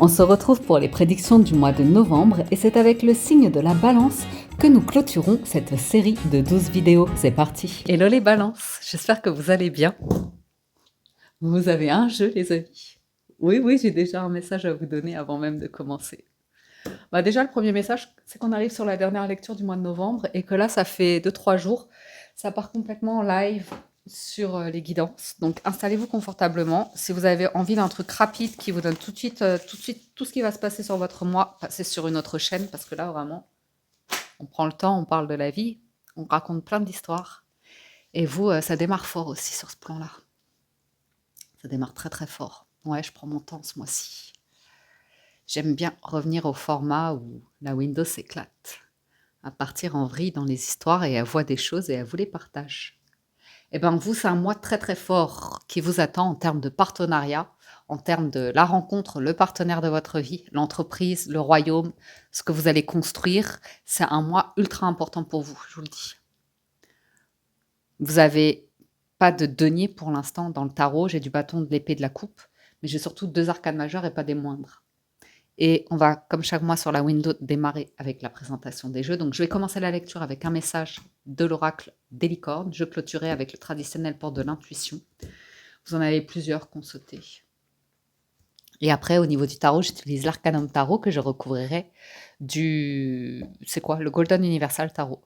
On se retrouve pour les prédictions du mois de novembre et c'est avec le signe de la balance que nous clôturons cette série de 12 vidéos. C'est parti. Hello les balances, j'espère que vous allez bien. Vous avez un jeu les amis. Oui, j'ai déjà un message à vous donner avant même de commencer. Déjà le premier message, c'est qu'on arrive sur la dernière lecture du mois de novembre et que là ça fait 2-3 jours, ça part complètement en live sur les guidances. Donc installez-vous confortablement. Si vous avez envie d'un truc rapide qui vous donne tout de suite tout ce qui va se passer sur votre mois, passez sur une autre chaîne parce que là vraiment, on prend le temps, on parle de la vie, on raconte plein d'histoires. Et vous, ça démarre fort aussi sur ce plan-là. Ça démarre très très fort. Ouais, je prends mon temps ce mois-ci. J'aime bien revenir au format où la Windows s'éclate, à partir en vrille dans les histoires et à voir des choses et à vous les partage. Eh bien, vous, c'est un mois très très fort qui vous attend en termes de partenariat, en termes de la rencontre, le partenaire de votre vie, l'entreprise, le royaume, ce que vous allez construire. C'est un mois ultra important pour vous, je vous le dis. Vous n'avez pas de denier pour l'instant dans le tarot. J'ai du bâton, de l'épée, de la coupe, mais j'ai surtout 2 arcanes majeures et pas des moindres. Et on va, comme chaque mois sur la window, démarrer avec la présentation des jeux. Donc, je vais commencer la lecture avec un message de l'oracle des licornes. Je clôturerai avec le traditionnel porte de l'intuition. Vous en avez plusieurs qu'on sauté. Et après, au niveau du tarot, j'utilise l'arcanum tarot que je recouvrirai c'est quoi? Le Golden Universal Tarot.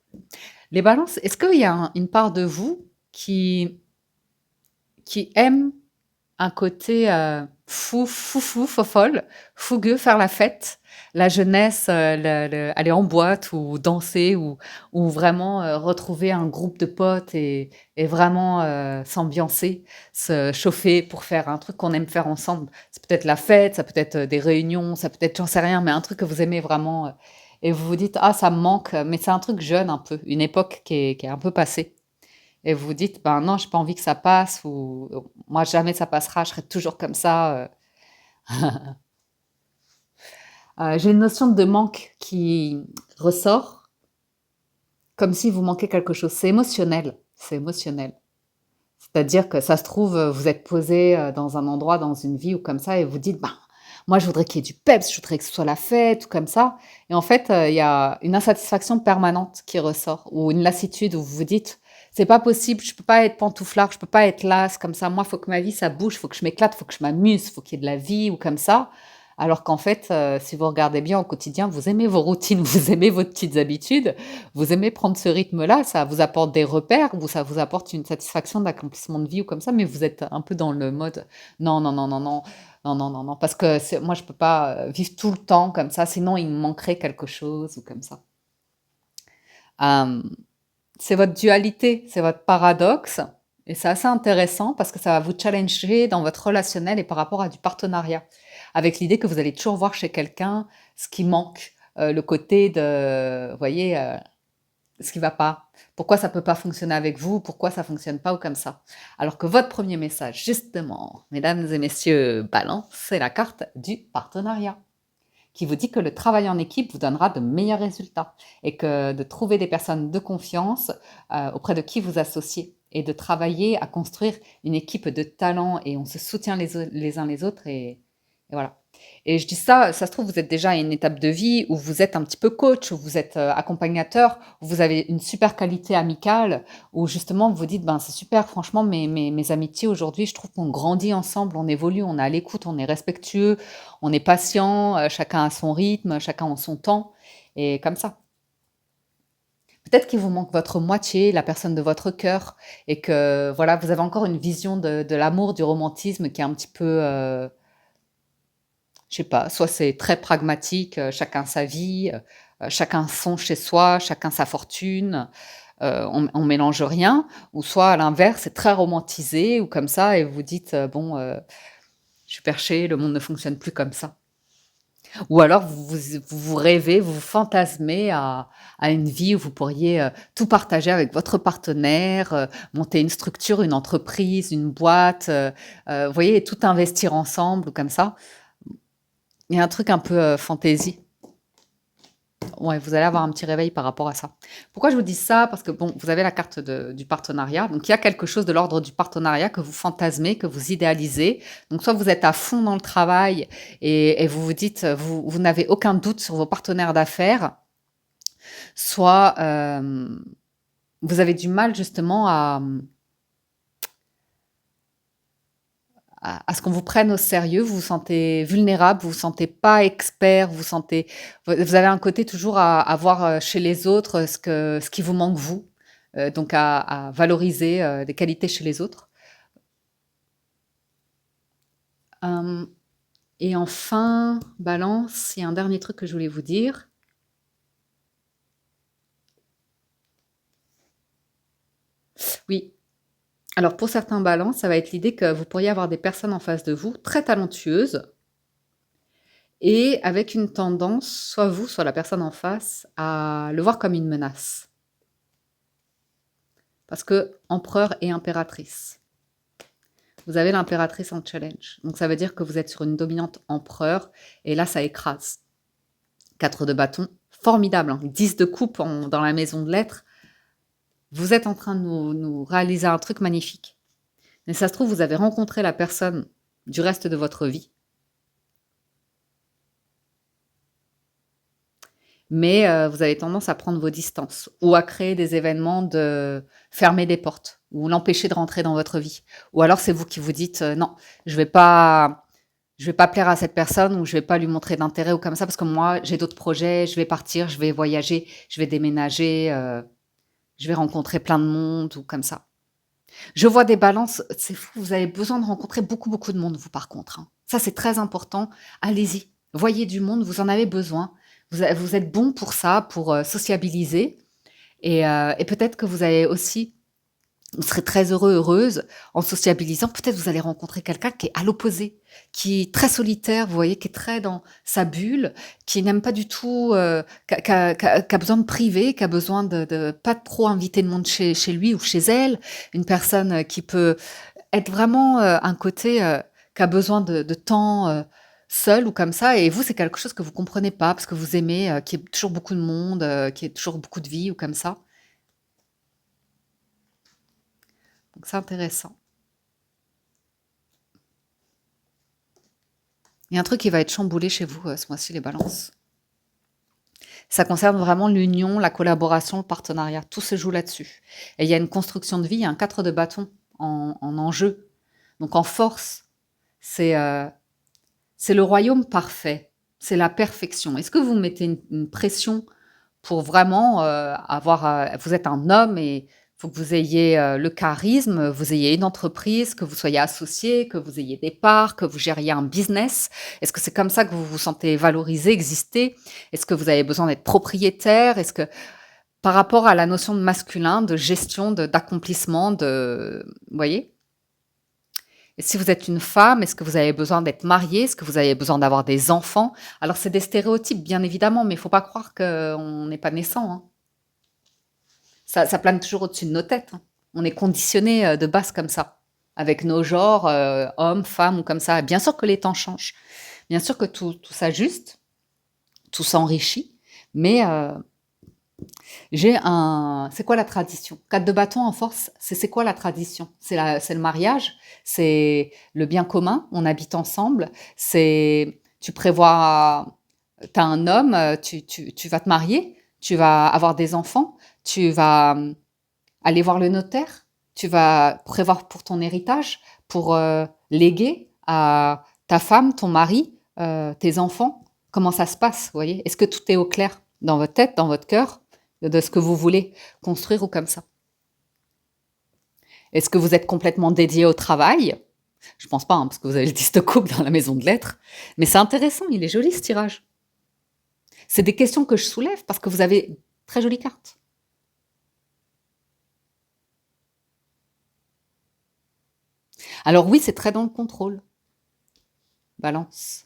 Les balances, est-ce qu'il y a une part de vous qui aime un côté fofolle, fougueux, faire la fête, la jeunesse, aller en boîte ou danser ou vraiment retrouver un groupe de potes et vraiment s'ambiancer, se chauffer pour faire un truc qu'on aime faire ensemble. C'est peut-être la fête, ça peut être des réunions, ça peut être, j'en sais rien, mais un truc que vous aimez vraiment et vous vous dites, ah, ça me manque, mais c'est un truc jeune un peu, une époque qui est un peu passée. Et vous vous dites, ben non, j'ai pas envie que ça passe, ou moi jamais ça passera, je serai toujours comme ça. J'ai une notion de manque qui ressort, comme si vous manquez quelque chose. C'est émotionnel, c'est émotionnel. C'est-à-dire que ça se trouve, vous êtes posé dans un endroit, dans une vie ou comme ça, et vous dites, ben, moi je voudrais qu'il y ait du peps, je voudrais que ce soit la fête ou comme ça. Et en fait, il y a une insatisfaction permanente qui ressort, ou une lassitude où vous vous dites, c'est pas possible, je peux pas être pantouflard, je peux pas être lasse comme ça. Moi, il faut que ma vie, ça bouge, il faut que je m'éclate, il faut que je m'amuse, il faut qu'il y ait de la vie ou comme ça. Alors qu'en fait, si vous regardez bien au quotidien, vous aimez vos routines, vous aimez vos petites habitudes, vous aimez prendre ce rythme-là, ça vous apporte des repères ou ça vous apporte une satisfaction d'accomplissement de vie ou comme ça, mais vous êtes un peu dans le mode non, non, non, non, non, non, non, non, non, parce que moi, je peux pas vivre tout le temps comme ça, sinon il me manquerait quelque chose ou comme ça. Euh, c'est votre dualité, c'est votre paradoxe, et c'est assez intéressant parce que ça va vous challenger dans votre relationnel et par rapport à du partenariat, avec l'idée que vous allez toujours voir chez quelqu'un ce qui manque, le côté de, vous voyez, ce qui va pas, pourquoi ça peut pas fonctionner avec vous, pourquoi ça fonctionne pas ou comme ça. Alors que votre premier message, justement, mesdames et messieurs, balance, c'est la carte du partenariat qui vous dit que le travail en équipe vous donnera de meilleurs résultats et que de trouver des personnes de confiance auprès de qui vous associez et de travailler à construire une équipe de talents et on se soutient les uns les autres et voilà. Et je dis ça, ça se trouve, vous êtes déjà à une étape de vie où vous êtes un petit peu coach, où vous êtes accompagnateur, où vous avez une super qualité amicale, où justement vous vous dites, ben c'est super, franchement, mes amitiés aujourd'hui, je trouve qu'on grandit ensemble, on évolue, on est à l'écoute, on est respectueux, on est patient, chacun a son rythme, chacun a son temps, et comme ça. Peut-être qu'il vous manque votre moitié, la personne de votre cœur, et que voilà, vous avez encore une vision de l'amour, du romantisme qui est un petit peu, je sais pas, soit c'est très pragmatique, chacun sa vie, chacun son chez soi, chacun sa fortune, on mélange rien, ou soit à l'inverse, c'est très romantisé ou comme ça, et vous dites, bon, je suis perché, le monde ne fonctionne plus comme ça. Ou alors vous rêvez, vous fantasmez à une vie où vous pourriez tout partager avec votre partenaire, monter une structure, une entreprise, une boîte, vous voyez, et tout investir ensemble ou comme ça. Il y a un truc un peu fantaisie. ouais, vous allez avoir un petit réveil par rapport à ça. Pourquoi je vous dis ça? Parce que bon, vous avez la carte du partenariat. Donc, il y a quelque chose de l'ordre du partenariat que vous fantasmez, que vous idéalisez. Donc, soit vous êtes à fond dans le travail et vous vous dites, vous n'avez aucun doute sur vos partenaires d'affaires, soit vous avez du mal justement à ce qu'on vous prenne au sérieux, vous vous sentez vulnérable, vous vous sentez pas expert, vous avez un côté toujours à voir chez les autres ce qui vous manque vous, donc à valoriser des qualités chez les autres. Euh, et enfin, balance, il y a un dernier truc que je voulais vous dire. Oui, alors pour certains balances, ça va être l'idée que vous pourriez avoir des personnes en face de vous très talentueuses et avec une tendance, soit vous, soit la personne en face, à le voir comme une menace. Parce que empereur et impératrice. Vous avez l'impératrice en challenge. Donc ça veut dire que vous êtes sur une dominante empereur et là ça écrase. 4 de bâton, formidable. Hein. 10 de coupe dans la maison de lettres. Vous êtes en train de nous réaliser un truc magnifique. Mais ça se trouve, vous avez rencontré la personne du reste de votre vie. Mais vous avez tendance à prendre vos distances ou à créer des événements de fermer des portes ou l'empêcher de rentrer dans votre vie. Ou alors c'est vous qui vous dites non, je vais pas plaire à cette personne ou je vais pas lui montrer d'intérêt ou comme ça parce que moi j'ai d'autres projets, je vais partir, je vais voyager, je vais déménager, je vais rencontrer plein de monde ou comme ça. Je vois des balances, c'est fou, vous avez besoin de rencontrer beaucoup beaucoup de monde vous par contre. Hein. Ça c'est très important. Allez-y, voyez du monde, vous en avez besoin. Vous êtes bon pour ça, pour sociabiliser. Et peut-être que vous serez très heureux, heureuse en sociabilisant. Peut-être vous allez rencontrer quelqu'un qui est à l'opposé, qui est très solitaire, vous voyez, qui est très dans sa bulle, qui n'aime pas du tout, qui a besoin de privé, qui a besoin de pas trop inviter de monde chez lui ou chez elle. Une personne qui peut être vraiment un côté qui a besoin de temps seul ou comme ça. Et vous, c'est quelque chose que vous comprenez pas parce que vous aimez qu'il y ait toujours beaucoup de monde, qu'il y ait toujours beaucoup de vie ou comme ça. Donc c'est intéressant. Il y a un truc qui va être chamboulé chez vous ce mois-ci, les balances. Ça concerne vraiment l'union, la collaboration, le partenariat. Tout se joue là-dessus. Et il y a une construction de vie, il y a un 4 de bâton en enjeu. Donc en force, c'est c'est le royaume parfait. C'est la perfection. Est-ce que vous mettez une pression pour vraiment avoir... vous êtes un homme et il faut que vous ayez le charisme, vous ayez une entreprise, que vous soyez associé, que vous ayez des parts, que vous gériez un business. Est-ce que c'est comme ça que vous vous sentez valorisé, exister? Est-ce que vous avez besoin d'être propriétaire? Est-ce que par rapport à la notion de masculin, de gestion, d'accomplissement, vous voyez? Et si vous êtes une femme, est-ce que vous avez besoin d'être mariée? Est-ce que vous avez besoin d'avoir des enfants? Alors c'est des stéréotypes, bien évidemment, mais il faut pas croire qu'on n'est pas naissant. Hein. Ça plane toujours au-dessus de nos têtes. Hein. On est conditionné de base comme ça, avec nos genres, hommes, femmes ou comme ça. Bien sûr que les temps changent. Bien sûr que tout s'ajuste, tout s'enrichit, mais c'est quoi la tradition? 4 de bâton en force, c'est quoi la tradition? C'est le mariage, c'est le bien commun, on habite ensemble, tu prévois, t'as un homme, tu vas te marier, tu vas avoir des enfants, tu vas aller voir le notaire, tu vas prévoir pour ton héritage, pour léguer à ta femme, ton mari, tes enfants. Comment ça se passe, vous voyez? Est-ce que tout est au clair dans votre tête, dans votre cœur, de ce que vous voulez construire ou comme ça? Est-ce que vous êtes complètement dédié au travail? Je pense pas, hein, parce que vous avez le 10 de coupe dans la maison de lettres. Mais c'est intéressant, il est joli ce tirage. C'est des questions que je soulève parce que vous avez très jolie carte. Alors oui, c'est très dans le contrôle. Balance.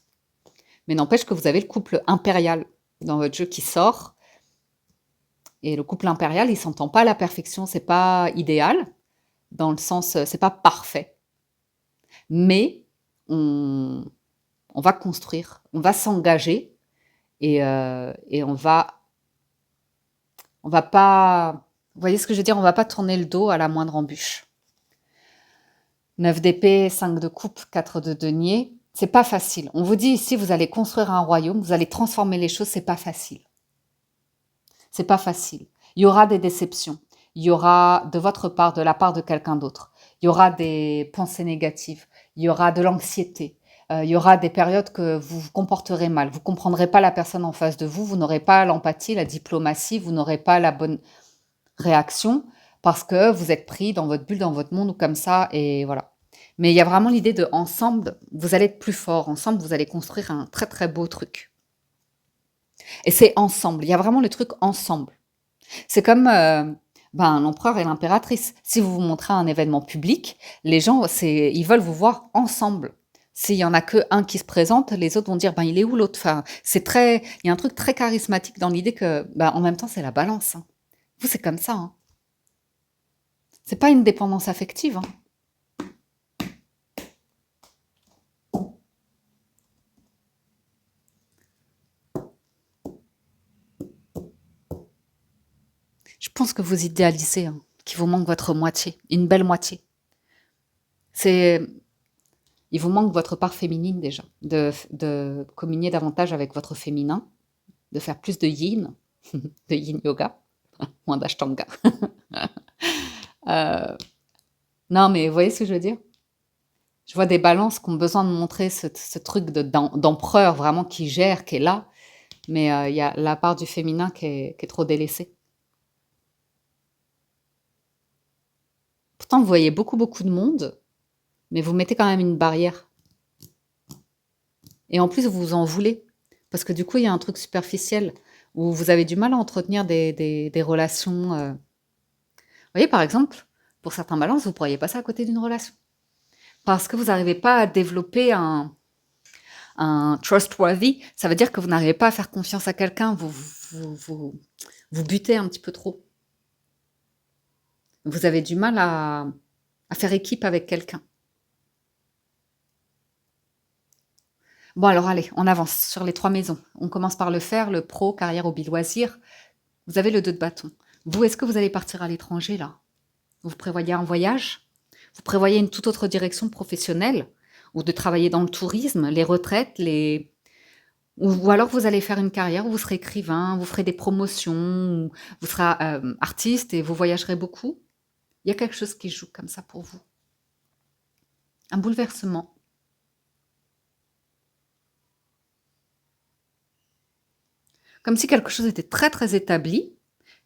Mais n'empêche que vous avez le couple impérial dans votre jeu qui sort. Et le couple impérial, il s'entend pas à la perfection, c'est pas idéal, dans le sens, c'est pas parfait. Mais on va construire, on va s'engager et on va On va pas, vous voyez ce que je veux dire? On va pas tourner le dos à la moindre embûche. 9 d'épée, 5 de coupe, 4 de denier. C'est pas facile. On vous dit ici, vous allez construire un royaume, vous allez transformer les choses, c'est pas facile. C'est pas facile. Il y aura des déceptions. Il y aura de votre part, de la part de quelqu'un d'autre. Il y aura des pensées négatives. Il y aura de l'anxiété. Il y aura des périodes que vous vous comporterez mal. Vous comprendrez pas la personne en face de vous. Vous n'aurez pas l'empathie, la diplomatie. Vous n'aurez pas la bonne réaction parce que vous êtes pris dans votre bulle, dans votre monde ou comme ça. Et voilà. Mais il y a vraiment l'idée de ensemble, vous allez être plus fort. Ensemble, vous allez construire un très très beau truc. Et c'est ensemble. Il y a vraiment le truc ensemble. C'est comme l'empereur et l'impératrice. Si vous vous montrez à un événement public, les gens, ils veulent vous voir ensemble. S'il y en a que un qui se présente, les autres vont dire, il est où l'autre? Enfin, il y a un truc très charismatique dans l'idée que, en même temps, c'est la balance. Hein. Vous, c'est comme ça. Hein. C'est pas une dépendance affective. Hein. Je pense que vous idéalisez, hein, qu'il vous manque votre moitié, une belle moitié. Il vous manque votre part féminine déjà, de communier davantage avec votre féminin, de faire plus de yin, de yin yoga, moins d'ashtanga. Euh, non, mais vous voyez ce que je veux dire? Je vois des balances qui ont besoin de montrer ce truc d'empereur vraiment qui gère, qui est là, mais il y a la part du féminin qui est trop délaissée. Pourtant, vous voyez beaucoup, beaucoup de monde, mais vous mettez quand même une barrière. Et en plus, vous vous en voulez. Parce que du coup, il y a un truc superficiel où vous avez du mal à entretenir des relations. Vous voyez, par exemple, pour certains balances, vous pourriez passer à côté d'une relation. Parce que vous n'arrivez pas à développer un trustworthy. Ça veut dire que vous n'arrivez pas à faire confiance à quelqu'un. Vous butez un petit peu trop. Vous avez du mal à faire équipe avec quelqu'un. Bon, alors allez, on avance sur les 3 maisons. On commence par le faire, le pro, carrière, hobby, loisir. Vous avez le 2 de bâton. Vous, est-ce que vous allez partir à l'étranger, là? Vous prévoyez un voyage? Vous prévoyez une toute autre direction professionnelle? Ou de travailler dans le tourisme, les retraites, ou alors vous allez faire une carrière où vous serez écrivain, vous ferez des promotions, ou vous serez artiste et vous voyagerez beaucoup? Il y a quelque chose qui joue comme ça pour vous. Un bouleversement. Comme si quelque chose était très très établi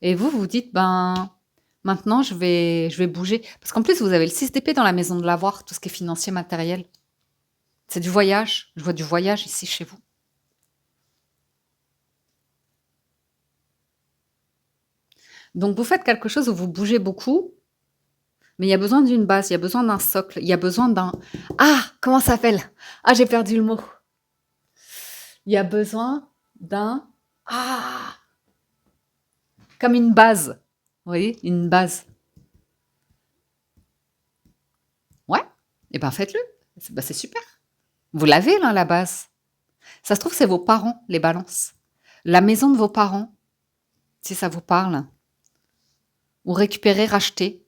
et vous vous dites maintenant je vais bouger parce qu'en plus vous avez le 6 d'épée dans la maison de l'avoir, tout ce qui est financier, matériel. C'est du voyage, je vois du voyage ici chez vous. Donc vous faites quelque chose où vous bougez beaucoup, mais il y a besoin d'une base, il y a besoin d'un socle, il y a besoin d'un comment ça s'appelle? Ah, j'ai perdu le mot. Il y a besoin d'un comme une base. Vous voyez, une base. Ouais, et faites-le. C'est super. Vous l'avez là, la base. Ça se trouve, c'est vos parents, les balances. La maison de vos parents, si ça vous parle. Ou récupérer, racheter.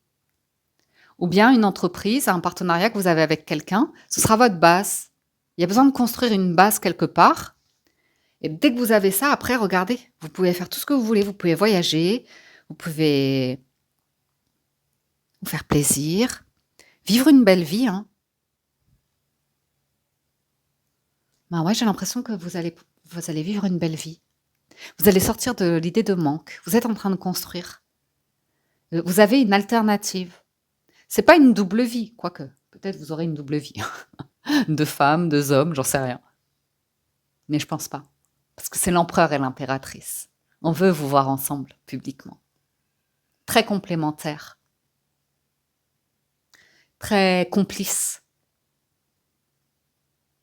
Ou bien une entreprise, un partenariat que vous avez avec quelqu'un, ce sera votre base. Il y a besoin de construire une base quelque part. Et dès que vous avez ça, après, regardez, vous pouvez faire tout ce que vous voulez. Vous pouvez voyager, vous pouvez vous faire plaisir, vivre une belle vie. Hein. Ouais, j'ai l'impression que vous allez vivre une belle vie. Vous allez sortir de l'idée de manque. Vous êtes en train de construire. Vous avez une alternative. C'est pas une double vie, quoique. Peut-être vous aurez une double vie. De femmes, de hommes, j'en sais rien. Mais je pense pas. Parce que c'est l'empereur et l'impératrice. On veut vous voir ensemble, publiquement. Très complémentaires. Très complices.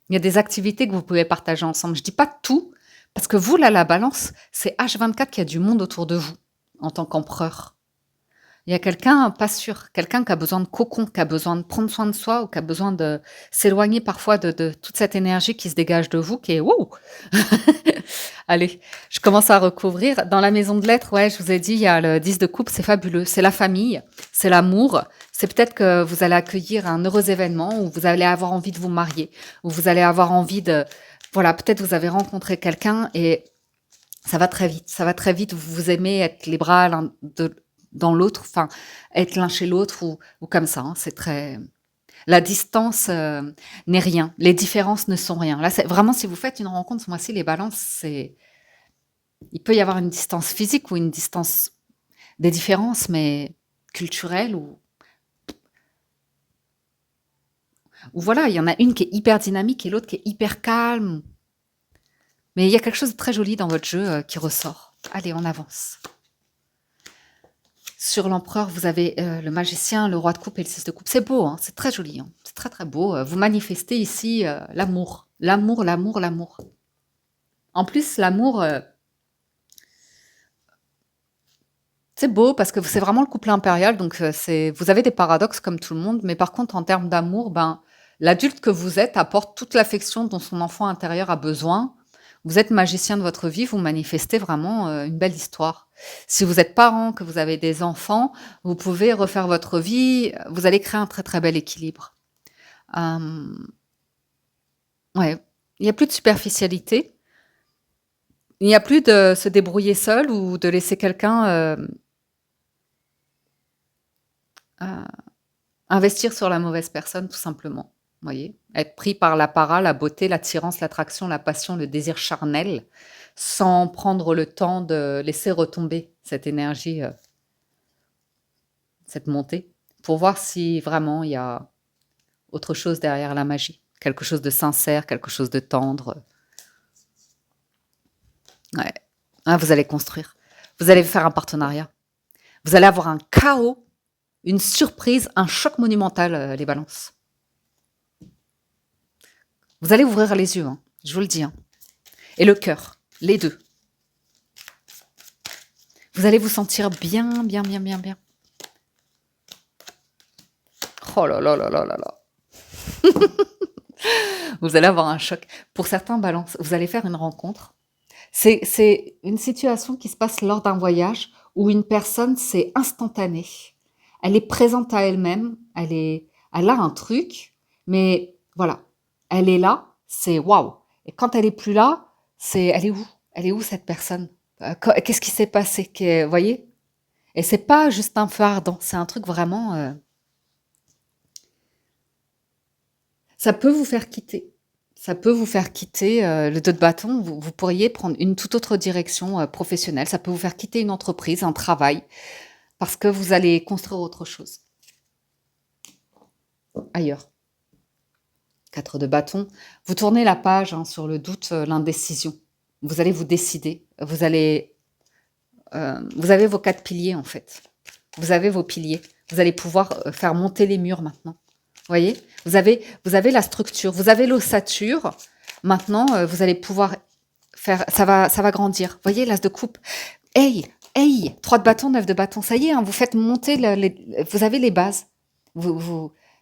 Il y a des activités que vous pouvez partager ensemble. Je dis pas tout, parce que vous, là, la balance, c'est H24 qu'il y a du monde autour de vous, en tant qu'empereur. Il y a quelqu'un, pas sûr, quelqu'un qui a besoin de cocon, qui a besoin de prendre soin de soi, ou qui a besoin de s'éloigner parfois de toute cette énergie qui se dégage de vous, qui est wow. Allez, je commence à recouvrir. Dans la maison de lettres, ouais, je vous ai dit, il y a le 10 de coupe, c'est fabuleux. C'est la famille, c'est l'amour. C'est peut-être que vous allez accueillir un heureux événement où vous allez avoir envie de vous marier, où vous allez avoir envie de... Voilà, peut-être vous avez rencontré quelqu'un et ça va très vite. Ça va très vite. Vous vous aimez être les bras dans l'autre, enfin, être l'un chez l'autre ou comme ça. Hein, c'est très... La distance n'est rien. Les différences ne sont rien. Là, c'est vraiment, si vous faites une rencontre ce mois-ci, les balances, c'est... Il peut y avoir une distance physique ou une distance des différences, mais culturelles ou voilà, il y en a une qui est hyper dynamique et l'autre qui est hyper calme. Mais il y a quelque chose de très joli dans votre jeu qui ressort. Allez, on avance. Sur l'empereur, vous avez le magicien, le roi de coupe et le 6 de coupe. C'est beau, hein, c'est très joli. Hein, c'est très très beau. Vous manifestez ici l'amour. L'amour, l'amour, l'amour. En plus, l'amour, c'est beau parce que c'est vraiment le couplet impérial. Donc, vous avez des paradoxes comme tout le monde. Mais par contre, en termes d'amour, ben, l'adulte que vous êtes apporte toute l'affection dont son enfant intérieur a besoin. Vous êtes magicien de votre vie, vous manifestez vraiment une belle histoire. Si vous êtes parent, que vous avez des enfants, vous pouvez refaire votre vie, vous allez créer un très très bel équilibre. Euh, ouais, il n'y a plus de superficialité, il n'y a plus de se débrouiller seul ou de laisser quelqu'un euh, investir sur la mauvaise personne, tout simplement. Vous voyez, être pris par l'apparat, la beauté, l'attirance, l'attraction, la passion, le désir charnel, sans prendre le temps de laisser retomber cette énergie, cette montée, pour voir si vraiment il y a autre chose derrière la magie, quelque chose de sincère, quelque chose de tendre. Ouais. Ah, vous allez construire, vous allez faire un partenariat, vous allez avoir un chaos, une surprise, un choc monumental, les balances. Vous allez ouvrir les yeux, hein, je vous le dis. Hein. Et le cœur, les deux. Vous allez vous sentir bien, bien, bien, bien, bien. Oh là là là là là là. Vous allez avoir un choc. Pour certains balances, vous allez faire une rencontre. C'est une situation qui se passe lors d'un voyage où une personne, c'est instantané. Elle est présente à elle-même, elle a un truc, mais voilà, elle est là, c'est waouh. Et quand elle est plus là, elle est où? Elle est où cette personne? Qu'est-ce qui s'est passé? Vous voyez? Et c'est pas juste un feu ardent, c'est un truc vraiment. Ça peut vous faire quitter. Ça peut vous faire quitter le dos de bâton. Vous pourriez prendre une toute autre direction professionnelle. Ça peut vous faire quitter une entreprise, un travail, parce que vous allez construire autre chose ailleurs. 4 de bâton. Vous tournez la page hein, sur le doute, l'indécision. Vous allez vous décider. Vous avez vos 4 piliers en fait. Vous avez vos piliers. Vous allez pouvoir faire monter les murs maintenant. Vous voyez, vous avez la structure, vous avez l'ossature. Maintenant, vous allez pouvoir faire, ça va grandir. Vous voyez, l'as de coupe. Hey, hey, 3 de bâton, 9 de bâton. Ça y est, hein, vous faites monter, vous avez les bases.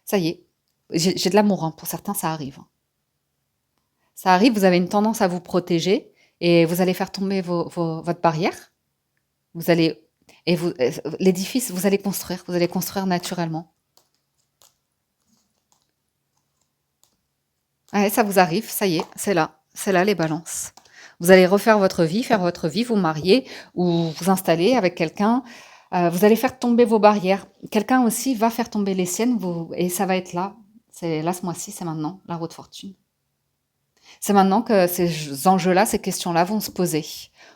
Ça y est. J'ai de l'amour, hein, pour certains, ça arrive. Hein. Ça arrive, vous avez une tendance à vous protéger et vous allez faire tomber votre barrière. Vous allez, et l'édifice, vous allez construire naturellement. Ouais, ça vous arrive, ça y est, c'est là les balances. Vous allez refaire votre vie, faire votre vie, vous marier ou vous installer avec quelqu'un. Vous allez faire tomber vos barrières. Quelqu'un aussi va faire tomber les siennes et ça va être là. C'est là ce mois-ci, c'est maintenant, la roue de fortune. C'est maintenant que ces enjeux-là, ces questions-là vont se poser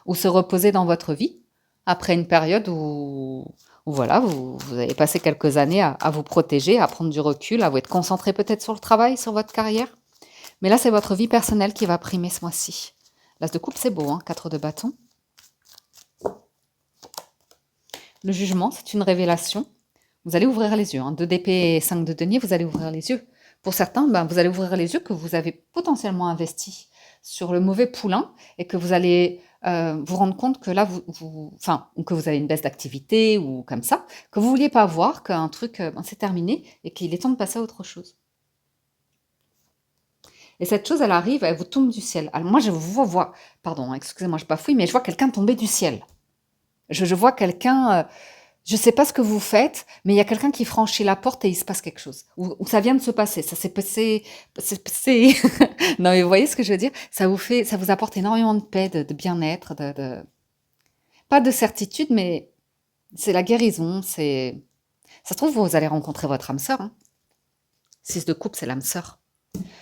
ou se reposer dans votre vie après une période où voilà, vous avez passé quelques années à vous protéger, à prendre du recul, à vous être concentré peut-être sur le travail, sur votre carrière. Mais là, c'est votre vie personnelle qui va primer ce mois-ci. L'as de coupe, c'est beau, hein, 4 de bâton. Le jugement, c'est une révélation. Vous allez ouvrir les yeux. Hein. 2 d'épée et 5 de denier, vous allez ouvrir les yeux. Pour certains, ben, vous allez ouvrir les yeux que vous avez potentiellement investi sur le mauvais poulain et que vous allez vous rendre compte que là, ou que vous avez une baisse d'activité ou comme ça, que vous ne vouliez pas voir qu'un truc, ben, c'est terminé et qu'il est temps de passer à autre chose. Et cette chose, elle arrive, elle vous tombe du ciel. Alors moi, je vous vois, pardon, hein, excusez-moi, je bafouille, mais je vois quelqu'un tomber du ciel. Je vois quelqu'un, je sais pas ce que vous faites, mais il y a quelqu'un qui franchit la porte et il se passe quelque chose. Ou ça vient de se passer, ça s'est passé, c'est passé. Non, mais vous voyez ce que je veux dire? Ça vous apporte énormément de paix, de bien-être, pas de certitude, mais c'est la guérison, ça se trouve, vous allez rencontrer votre âme sœur, hein. 6 de coupe, c'est l'âme sœur.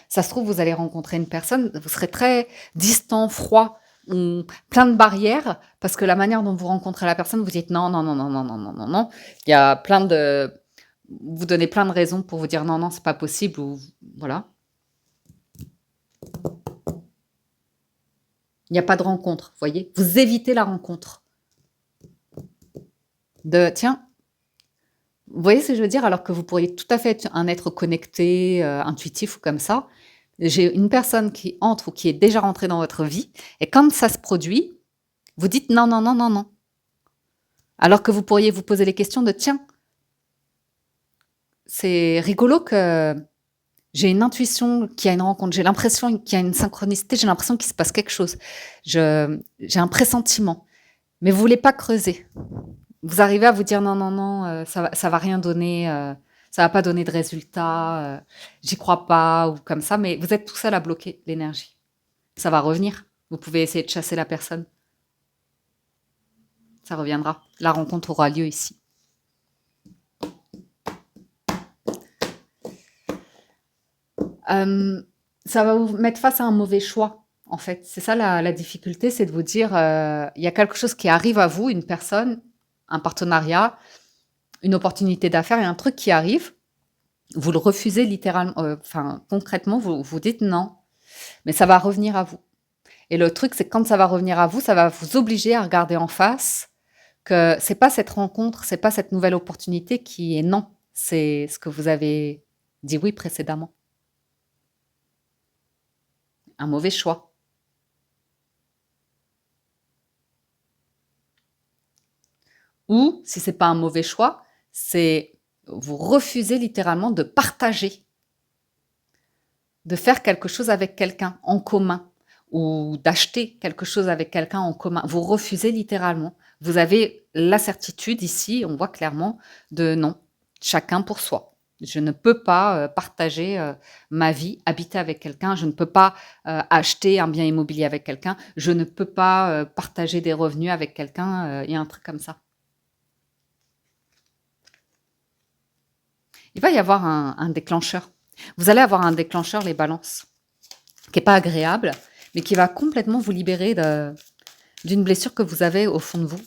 Ça se trouve, vous allez rencontrer une personne, vous serez très distant, froid, plein de barrières, parce que la manière dont vous rencontrez la personne, vous dites non, non, non, non, non, non, non, non, non. Il y a plein de, vous donnez plein de raisons pour vous dire non, non, c'est pas possible, ou voilà. Il n'y a pas de rencontre, vous voyez. Vous évitez la rencontre. Tiens, vous voyez ce que je veux dire? Alors que vous pourriez tout à fait être un être connecté, intuitif ou comme ça. J'ai une personne qui entre ou qui est déjà rentrée dans votre vie, et quand ça se produit, vous dites non, non, non, non, non. Alors que vous pourriez vous poser les questions de tiens, c'est rigolo que j'ai une intuition qu'il y a une rencontre, j'ai l'impression qu'il y a une synchronicité, j'ai l'impression qu'il se passe quelque chose. J'ai un pressentiment. Mais vous voulez pas creuser. Vous arrivez à vous dire non, non, non, ça va rien donner, ça va pas donner de résultat, j'y crois pas, ou comme ça, mais vous êtes tout seul à bloquer l'énergie. Ça va revenir. Vous pouvez essayer de chasser la personne. Ça reviendra. La rencontre aura lieu ici. Ça va vous mettre face à un mauvais choix, en fait. C'est ça la difficulté, c'est de vous dire, il y a quelque chose qui arrive à vous, une personne, un partenariat, une opportunité d'affaires, il y a un truc qui arrive, vous le refusez littéralement, enfin concrètement, vous dites non, mais ça va revenir à vous. Et le truc, c'est que quand ça va revenir à vous, ça va vous obliger à regarder en face que c'est pas cette rencontre, c'est pas cette nouvelle opportunité qui est non, c'est ce que vous avez dit oui précédemment. Un mauvais choix. Ou, si c'est pas un mauvais choix, c'est vous refusez littéralement de partager, de faire quelque chose avec quelqu'un en commun ou d'acheter quelque chose avec quelqu'un en commun. Vous refusez littéralement. Vous avez la certitude ici, on voit clairement, de non, chacun pour soi. Je ne peux pas partager ma vie, habiter avec quelqu'un. Je ne peux pas acheter un bien immobilier avec quelqu'un. Je ne peux pas partager des revenus avec quelqu'un. Il y a un truc comme ça. Il va y avoir un déclencheur. Vous allez avoir un déclencheur, les balances, qui n'est pas agréable, mais qui va complètement vous libérer d'une blessure que vous avez au fond de vous.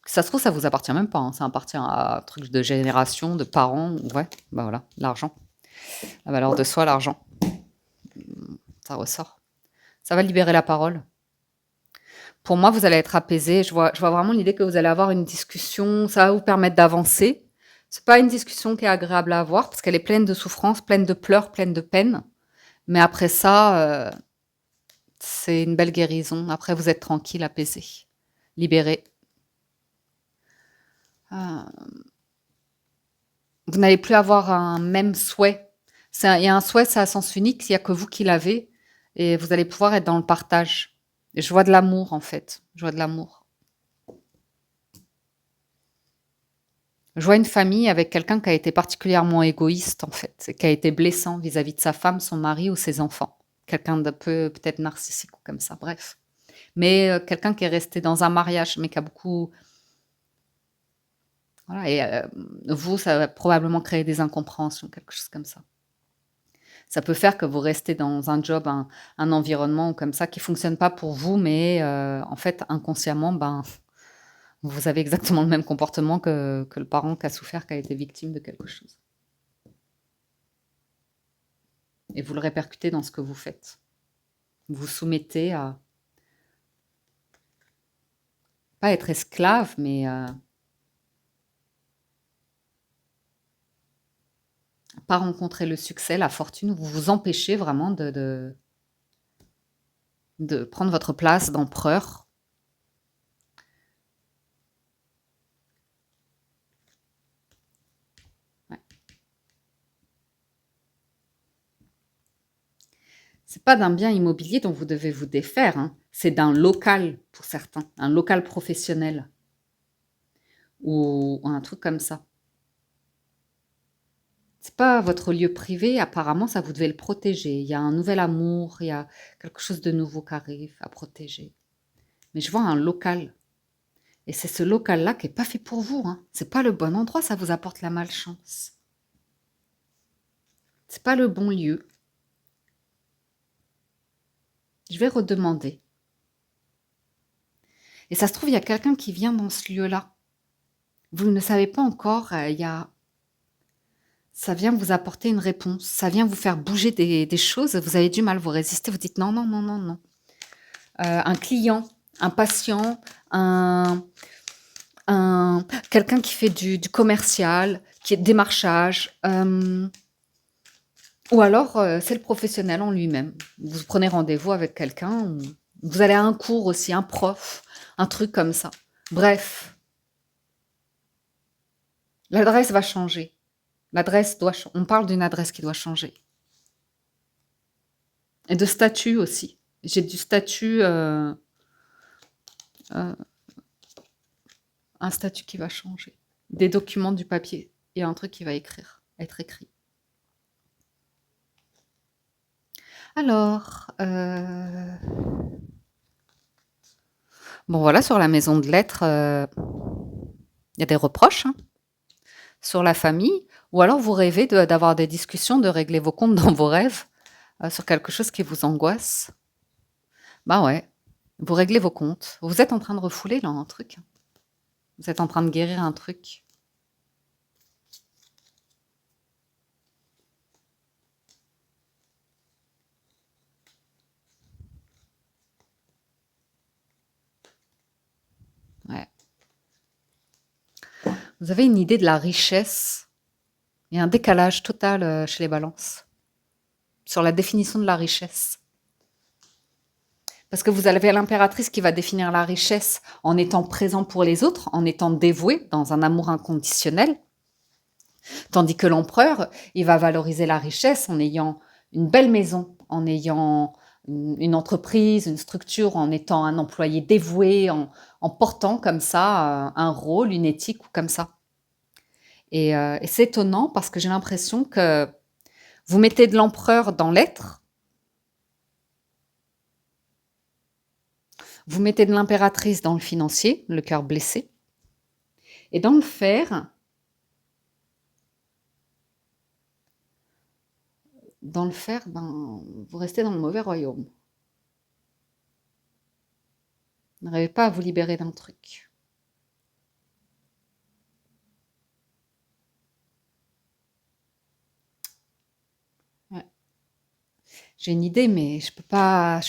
Ça se trouve, ça vous appartient même pas, hein. Ça appartient à un truc de génération, de parents. Ouais, bah voilà, l'argent. La valeur de soi, l'argent. Ça ressort. Ça va libérer la parole. Pour moi, vous allez être apaisé. Je vois vraiment l'idée que vous allez avoir une discussion. Ça va vous permettre d'avancer. C'est pas une discussion qui est agréable à avoir parce qu'elle est pleine de souffrance, pleine de pleurs, pleine de peine. Mais après ça, c'est une belle guérison. Après, vous êtes tranquille, apaisé, libéré. Vous n'allez plus avoir un même souhait. Il y a un souhait, c'est à sens unique, il n'y a que vous qui l'avez. Et vous allez pouvoir être dans le partage. Et je vois de l'amour, en fait. Je vois de l'amour. Je vois une famille avec quelqu'un qui a été particulièrement égoïste, en fait, qui a été blessant vis-à-vis de sa femme, son mari ou ses enfants. Quelqu'un de peu, peut-être narcissique ou comme ça, bref. Mais quelqu'un qui est resté dans un mariage, mais qui a beaucoup. Voilà, et vous, ça va probablement créer des incompréhensions, quelque chose comme ça. Ça peut faire que vous restez dans un job, un environnement comme ça qui fonctionne pas pour vous, mais en fait, inconsciemment, ben, vous avez exactement le même comportement que le parent qui a souffert, qui a été victime de quelque chose. Et vous le répercutez dans ce que vous faites. Vous vous soumettez à pas être esclave, mais pas rencontrer le succès, la fortune. Vous vous empêchez vraiment de prendre votre place d'empereur. Ouais. C'est pas d'un bien immobilier dont vous devez vous défaire, hein. C'est d'un local pour certains, un local professionnel ou un truc comme ça. C'est pas votre lieu privé, apparemment, ça vous devez le protéger. Il y a un nouvel amour, il y a quelque chose de nouveau qui arrive à protéger. Mais je vois un local. Et c'est ce local-là qui est pas fait pour vous, hein. C'est pas le bon endroit, ça vous apporte la malchance. C'est pas le bon lieu. Je vais redemander. Et ça se trouve, il y a quelqu'un qui vient dans ce lieu-là. Vous ne savez pas encore, ça vient vous apporter une réponse, ça vient vous faire bouger des choses, vous avez du mal, vous résistez, vous dites non, non, non, non, non. Un client, un patient, un, quelqu'un qui fait du commercial, qui est démarchage, ou alors c'est le professionnel en lui-même. Vous prenez rendez-vous avec quelqu'un, vous allez à un cours aussi, un prof, un truc comme ça. Bref, l'adresse va changer. On parle d'une adresse qui doit changer. Et de statut aussi. J'ai du statut, un statut qui va changer. Des documents, du papier. Il y a un truc qui va être écrit. Alors, bon voilà, sur la maison de lettres, il y a des reproches, hein, sur la famille, ou alors vous rêvez d'avoir des discussions, de régler vos comptes dans vos rêves, sur quelque chose qui vous angoisse. Bah ouais, vous réglez vos comptes. Vous êtes en train de refouler là un truc. Vous êtes en train de guérir un truc. Ouais. Vous avez une idée de la richesse. Il y a un décalage total chez les balances sur la définition de la richesse. Parce que vous avez l'impératrice qui va définir la richesse en étant présent pour les autres, en étant dévoué dans un amour inconditionnel. Tandis que l'empereur, il va valoriser la richesse en ayant une belle maison, en ayant une entreprise, une structure, en étant un employé dévoué, en portant comme ça un rôle, une éthique ou comme ça. Et c'est étonnant parce que j'ai l'impression que vous mettez de l'empereur dans l'être, vous mettez de l'impératrice dans le financier, le cœur blessé, et dans le fer, ben, vous restez dans le mauvais royaume. Vous n'arrivez pas à vous libérer d'un truc. Ouais. J'ai une idée, mais je suis pas.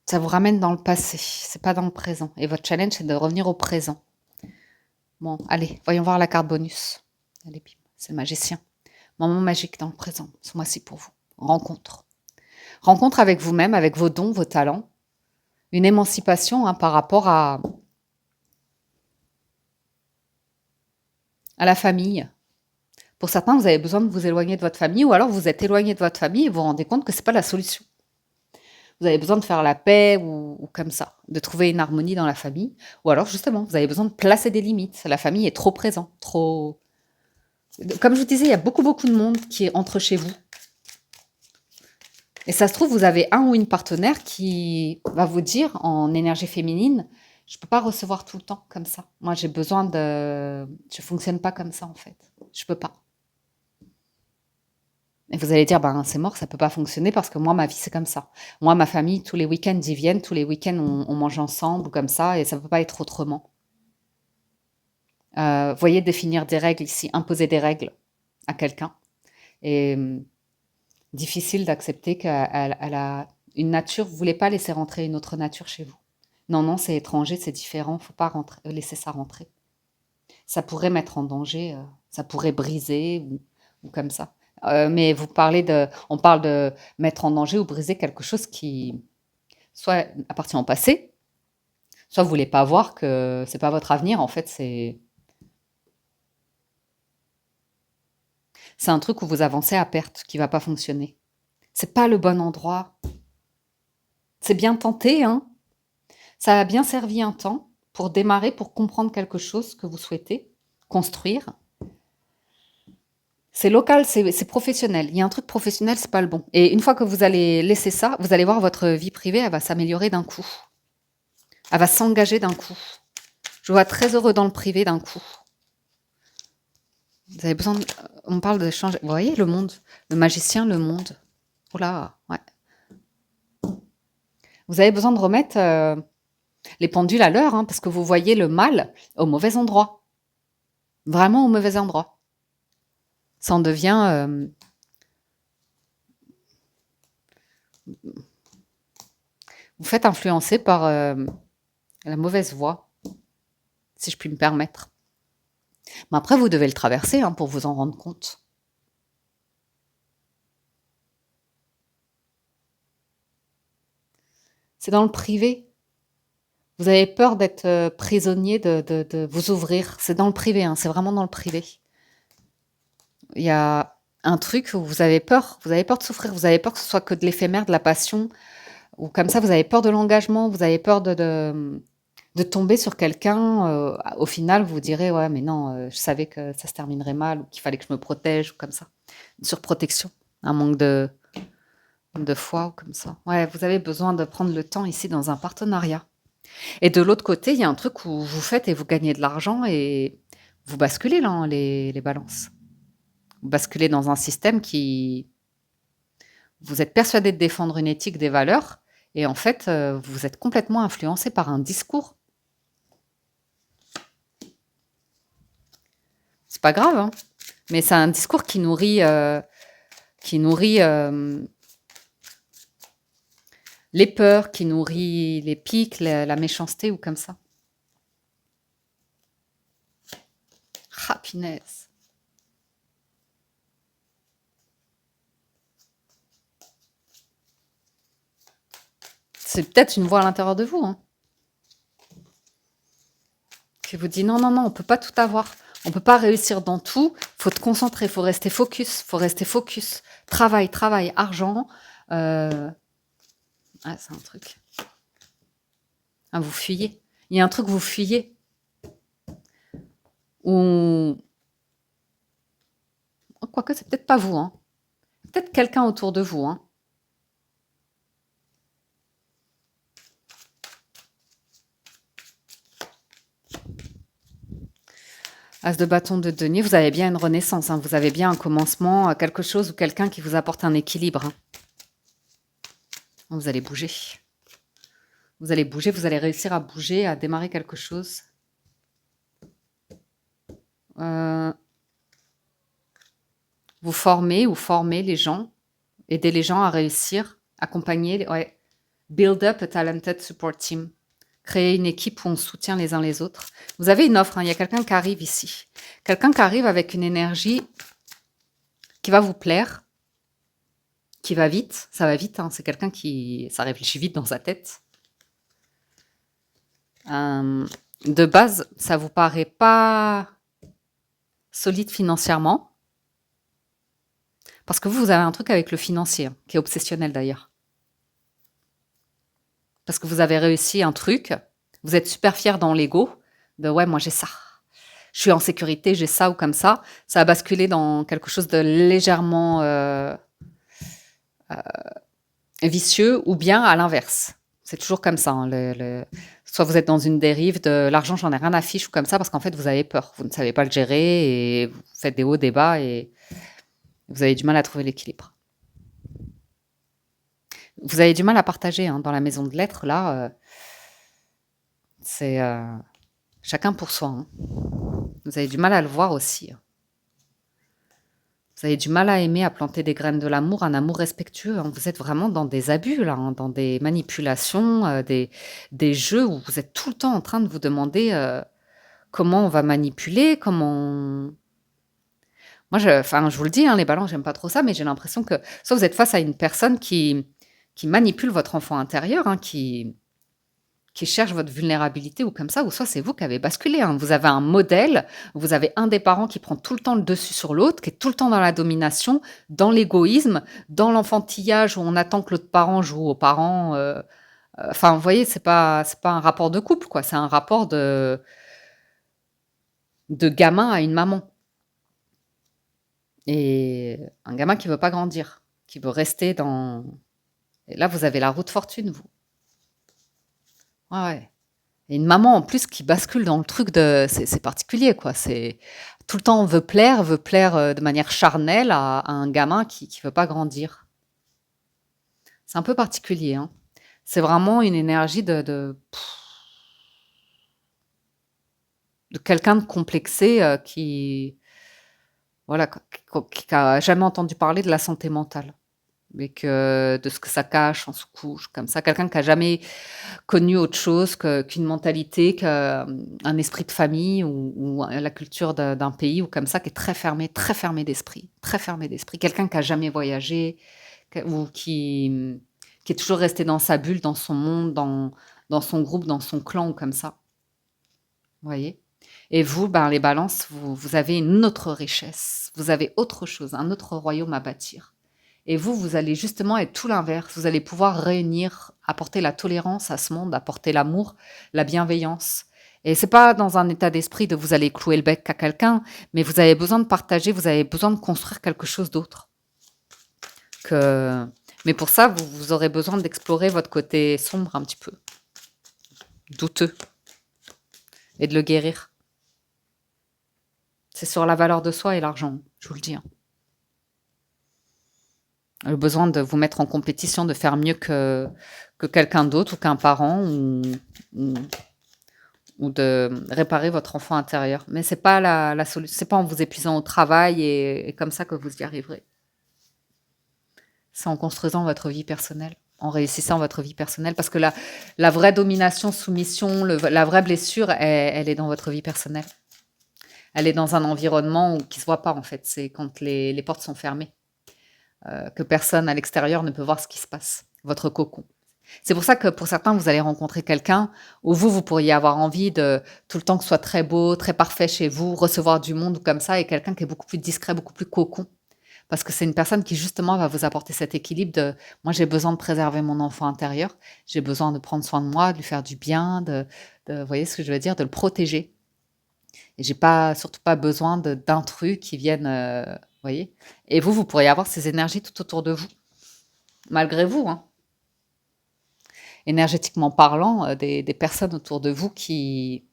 Ça vous ramène dans le passé, c'est pas dans le présent. Et votre challenge, c'est de revenir au présent. Bon, allez, voyons voir la carte bonus. Allez, bim, c'est le magicien. Moment magique dans le présent, ce mois-ci pour vous. Rencontre. Rencontre avec vous-même, avec vos dons, vos talents. Une émancipation hein, par rapport à la famille. Pour certains, vous avez besoin de vous éloigner de votre famille ou alors vous êtes éloigné de votre famille et vous vous rendez compte que ce n'est pas la solution. Vous avez besoin de faire la paix ou comme ça, de trouver une harmonie dans la famille. Ou alors justement, vous avez besoin de placer des limites. La famille est trop présente, trop... Comme je vous disais, il y a beaucoup, beaucoup de monde qui entre chez vous. Et ça se trouve, vous avez un ou une partenaire qui va vous dire en énergie féminine, je ne peux pas recevoir tout le temps comme ça. Moi, j'ai besoin de... Je ne fonctionne pas comme ça, en fait. Je ne peux pas. Et vous allez dire, ben, c'est mort, ça ne peut pas fonctionner parce que moi, ma vie, c'est comme ça. Moi, ma famille, tous les week-ends, ils viennent, tous les week-ends, on mange ensemble ou comme ça, et ça ne peut pas être autrement. Voyez, définir des règles ici, imposer des règles à quelqu'un. Et difficile d'accepter qu'elle a une nature, vous ne voulez pas laisser rentrer une autre nature chez vous. Non, non, c'est étranger, c'est différent, il ne faut pas laisser ça rentrer. Ça pourrait mettre en danger, ça pourrait briser ou comme ça. Mais on parle de mettre en danger ou briser quelque chose qui soit appartient au passé, soit vous voulez pas voir que c'est pas votre avenir. En fait, C'est un truc où vous avancez à perte, qui va pas fonctionner. C'est pas le bon endroit. C'est bien tenté, hein. Ça a bien servi un temps pour démarrer, pour comprendre quelque chose que vous souhaitez construire. C'est local, c'est professionnel. Il y a un truc professionnel, c'est pas le bon. Et une fois que vous allez laisser ça, vous allez voir votre vie privée, elle va s'améliorer d'un coup. Elle va s'engager d'un coup. Je vous vois très heureux dans le privé d'un coup. Vous avez besoin de... On parle de changer. Vous voyez le monde, le magicien, le monde. Oh là, ouais. Vous avez besoin de remettre les pendules à l'heure, hein, parce que vous voyez le mal au mauvais endroit. Vraiment au mauvais endroit. Ça en devient... vous faites influencer par la mauvaise voie, si je puis me permettre. Mais après, vous devez le traverser hein, pour vous en rendre compte. C'est dans le privé. Vous avez peur d'être prisonnier, de vous ouvrir. C'est dans le privé, hein, c'est vraiment dans le privé. Il y a un truc où vous avez peur de souffrir, vous avez peur que ce soit que de l'éphémère, de la passion, ou comme ça, vous avez peur de l'engagement, vous avez peur de tomber sur quelqu'un. Au final, vous vous direz, ouais, mais non, je savais que ça se terminerait mal, ou qu'il fallait que je me protège, ou comme ça. Une surprotection, un manque de foi, ou comme ça. Ouais, vous avez besoin de prendre le temps ici dans un partenariat. Et de l'autre côté, il y a un truc où vous faites et vous gagnez de l'argent et vous basculez là, hein, les balances. Vous basculez dans un système qui... Vous êtes persuadé de défendre une éthique, des valeurs, et en fait, vous êtes complètement influencé par un discours. C'est pas grave, hein, mais c'est un discours qui nourrit les peurs, qui nourrit les piques, la méchanceté ou comme ça. Happiness. C'est peut-être une voix à l'intérieur de vous, hein, qui vous dit non, non, non, on peut pas tout avoir. On peut pas réussir dans tout. Faut te concentrer, faut rester focus, Travail, travail, argent. Ah, c'est un truc. Ah, vous fuyez. Il y a un truc, vous fuyez. Ou... Quoique, c'est peut-être pas vous, hein. Peut-être quelqu'un autour de vous, hein. As de bâton de denier, vous avez bien une renaissance, hein. Vous avez bien un commencement, quelque chose ou quelqu'un qui vous apporte un équilibre, hein. Vous allez bouger. Vous allez bouger, vous allez réussir à bouger, à démarrer quelque chose. Vous formez ou formez les gens, aider les gens à réussir, accompagner, ouais. Build up a talented support team. Créer une équipe où on se soutient les uns les autres. Vous avez une offre, hein, il y a quelqu'un qui arrive ici. Quelqu'un qui arrive avec une énergie qui va vous plaire, qui va vite. Ça va vite, hein, c'est quelqu'un qui... Ça réfléchit vite dans sa tête. De base, ça vous paraît pas solide financièrement. Parce que vous avez un truc avec le financier, hein, qui est obsessionnel d'ailleurs. Parce que vous avez réussi un truc, vous êtes super fier dans l'ego, de ouais, moi j'ai ça. Je suis en sécurité, j'ai ça ou comme ça. Ça a basculé dans quelque chose de légèrement vicieux ou bien à l'inverse. C'est toujours comme ça. Hein, soit vous êtes dans une dérive de l'argent, j'en ai rien à fiche ou comme ça, parce qu'en fait, vous avez peur. Vous ne savez pas le gérer et vous faites des hauts, des bas et vous avez du mal à trouver l'équilibre. Vous avez du mal à partager hein, dans la maison de l'être, là. C'est chacun pour soi. Hein. Vous avez du mal à le voir aussi. Vous avez du mal à aimer, à planter des graines de l'amour, un amour respectueux. Hein. Vous êtes vraiment dans des abus, là, hein, dans des manipulations, des jeux où vous êtes tout le temps en train de vous demander comment on va manipuler, comment... Moi, je vous le dis, hein, les balances, j'aime pas trop ça, mais j'ai l'impression que soit vous êtes face à une personne qui manipule votre enfant intérieur, hein, qui qui cherche votre vulnérabilité ou comme ça, ou soit c'est vous qui avez basculé, hein. Vous avez un modèle, vous avez un des parents qui prend tout le temps le dessus sur l'autre, qui est tout le temps dans la domination, dans l'égoïsme, dans l'enfantillage où on attend que l'autre parent joue aux parents, enfin, vous voyez, c'est pas un rapport de couple, quoi, c'est un rapport de gamin à une maman et un gamin qui veut pas grandir, qui veut rester dans et là, vous avez la roue de fortune, vous. Ouais, ouais. Et une maman en plus qui bascule dans le truc de c'est particulier quoi, c'est tout le temps on veut plaire, de manière charnelle à un gamin qui veut pas grandir. C'est un peu particulier, hein. C'est vraiment une énergie de quelqu'un de complexé, qui voilà quoi, qui a jamais entendu parler de la santé mentale, mais que de ce que ça cache en sous-couche comme ça. Quelqu'un qui a jamais connu autre chose qu'une mentalité, qu'un esprit de famille ou la culture d'un pays ou comme ça qui est très fermé d'esprit, très fermé d'esprit. Quelqu'un qui a jamais voyagé ou qui est toujours resté dans sa bulle, dans son monde, dans son groupe, dans son clan ou comme ça. Vous voyez? Et vous, ben, les balances, vous avez une autre richesse, vous avez autre chose, un autre royaume à bâtir. Et vous allez justement être tout l'inverse. Vous allez pouvoir réunir, apporter la tolérance à ce monde, apporter l'amour, la bienveillance. Et c'est pas dans un état d'esprit de vous allez clouer le bec à quelqu'un, mais vous avez besoin de partager, vous avez besoin de construire quelque chose d'autre. Que... Mais pour ça, vous aurez besoin d'explorer votre côté sombre un petit peu, douteux, et de le guérir. C'est sur la valeur de soi et l'argent, je vous le dis, hein. Le besoin de vous mettre en compétition, de faire mieux que quelqu'un d'autre ou qu'un parent ou, ou de réparer votre enfant intérieur. Mais c'est pas la solution, c'est pas en vous épuisant au travail et comme ça que vous y arriverez. C'est en construisant votre vie personnelle, en réussissant votre vie personnelle. Parce que la vraie domination, soumission, la vraie blessure, elle est dans votre vie personnelle. Elle est dans un environnement qui ne se voit pas, en fait. C'est quand les portes sont fermées, que personne à l'extérieur ne peut voir ce qui se passe. Votre cocon. C'est pour ça que pour certains, vous allez rencontrer quelqu'un où vous pourriez avoir envie de tout le temps que ce soit très beau, très parfait chez vous, recevoir du monde ou comme ça, et quelqu'un qui est beaucoup plus discret, beaucoup plus cocon. Parce que c'est une personne qui justement va vous apporter cet équilibre de moi j'ai besoin de préserver mon enfant intérieur, j'ai besoin de prendre soin de moi, de lui faire du bien, vous voyez ce que je veux dire, de le protéger. Et j'ai pas surtout pas besoin d'intrus qui viennent, vous voyez. Et vous pourriez avoir ces énergies tout autour de vous, malgré vous, hein. Énergétiquement parlant, des personnes autour de vous qui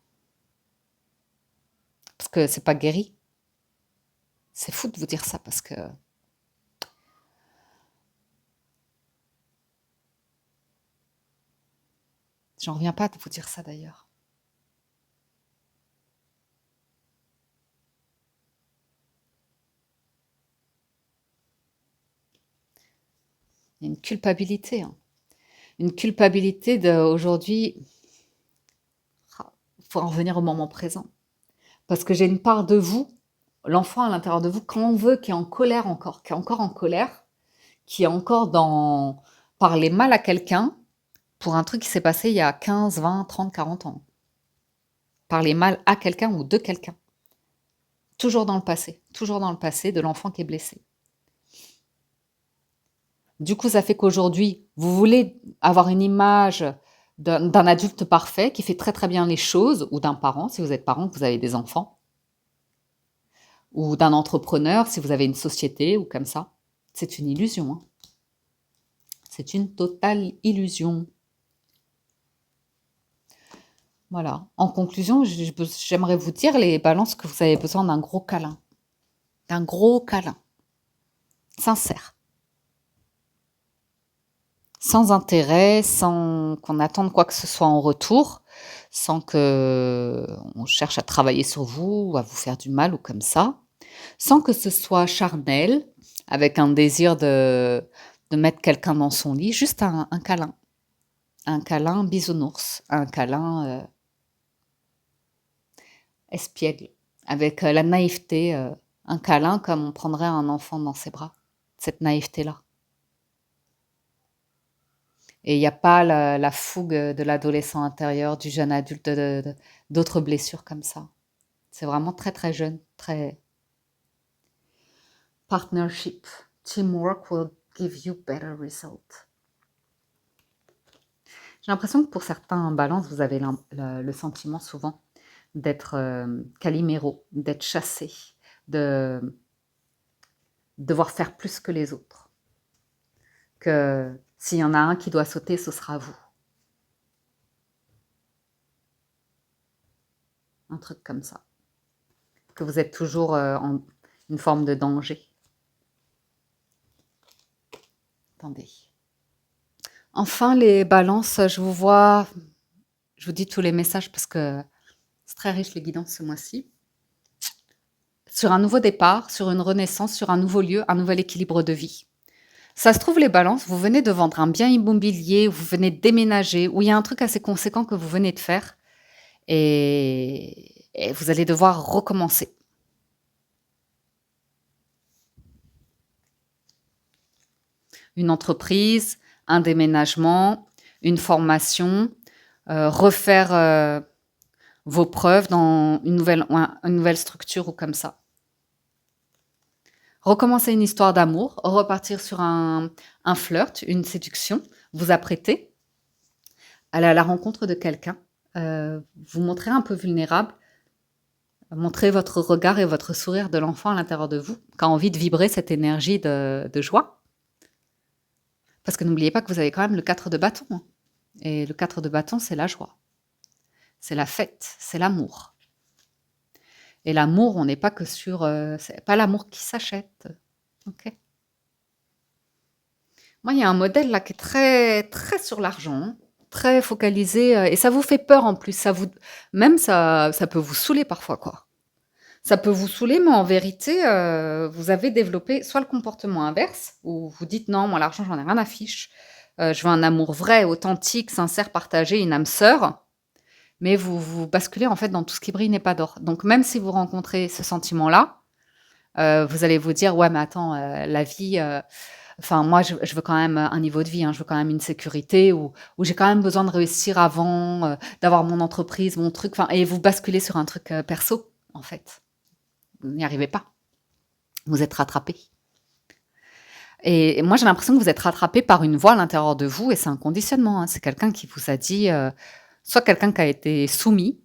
parce que c'est pas guéri. C'est fou de vous dire ça parce que j'en reviens pas de vous dire ça d'ailleurs. Il y a une culpabilité, hein. Une culpabilité d'aujourd'hui, il faut en revenir au moment présent. Parce que j'ai une part de vous, l'enfant à l'intérieur de vous, quand on veut, qui est en colère encore, qui est encore en colère, qui est encore dans parler mal à quelqu'un pour un truc qui s'est passé il y a 15, 20, 30, 40 ans. Parler mal à quelqu'un ou de quelqu'un. Toujours dans le passé de l'enfant qui est blessé. Du coup, ça fait qu'aujourd'hui, vous voulez avoir une image d'un adulte parfait qui fait très très bien les choses, ou d'un parent, si vous êtes parent, que vous avez des enfants, ou d'un entrepreneur, si vous avez une société, ou comme ça. C'est une illusion, hein. C'est une totale illusion. Voilà. En conclusion, j'aimerais vous dire, les balances, que vous avez besoin d'un gros câlin. D'un gros câlin. Sincère. Sans intérêt, sans qu'on attende quoi que ce soit en retour, sans que on cherche à travailler sur vous ou à vous faire du mal ou comme ça, sans que ce soit charnel, avec un désir de mettre quelqu'un dans son lit, juste un câlin bisounours, un câlin espiègle, avec la naïveté, un câlin comme on prendrait un enfant dans ses bras, cette naïveté-là. et il n'y a pas la fougue de l'adolescent intérieur, du jeune adulte, d'autres blessures comme ça. C'est vraiment très très jeune, très partnership. Teamwork will give you better results. J'ai l'impression que pour certains balances, vous avez le sentiment souvent d'être caliméro, d'être chassé, de devoir faire plus que les autres. Que s'il y en a un qui doit sauter, ce sera vous. Un truc comme ça. Que vous êtes toujours en une forme de danger. Attendez. Enfin, les balances, je vous dis tous les messages parce que c'est très riche les guidances ce mois-ci. Sur un nouveau départ, sur une renaissance, sur un nouveau lieu, un nouvel équilibre de vie. Ça se trouve, les balances, vous venez de vendre un bien immobilier, vous venez de déménager, ou il y a un truc assez conséquent que vous venez de faire, et vous allez devoir recommencer. Une entreprise, un déménagement, une formation, refaire vos preuves dans une nouvelle structure ou comme ça. Recommencer une histoire d'amour, repartir sur un flirt, une séduction, vous apprêter, aller à la rencontre de quelqu'un, vous montrer un peu vulnérable, montrer votre regard et votre sourire de l'enfant à l'intérieur de vous, qui a envie de vibrer cette énergie de joie. Parce que n'oubliez pas que vous avez quand même le 4 de bâton. Hein. Et le 4 de bâton, c'est la joie. C'est la fête, c'est l'amour. Et l'amour, on n'est pas que sur... c'est pas l'amour qui s'achète. Ok. Moi, il y a un modèle là qui est très, très sur l'argent, hein, très focalisé, et ça vous fait peur en plus. Même ça peut vous saouler parfois, quoi. Ça peut vous saouler, mais en vérité, vous avez développé soit le comportement inverse, où vous dites non, moi l'argent, j'en ai rien à fiche. Je veux un amour vrai, authentique, sincère, partagé, une âme sœur. Mais vous basculez en fait dans tout ce qui brille n'est pas d'or. Donc même si vous rencontrez ce sentiment-là, vous allez vous dire ouais mais attends, la vie, enfin moi je veux quand même un niveau de vie, hein, je veux quand même une sécurité où j'ai quand même besoin de réussir avant, d'avoir mon entreprise, mon truc, enfin et vous basculez sur un truc perso en fait. Vous n'y arrivez pas. Vous êtes rattrapé. Et moi j'ai l'impression que vous êtes rattrapé par une voix à l'intérieur de vous et c'est un conditionnement. Hein. C'est quelqu'un qui vous a dit, soit quelqu'un qui a été soumis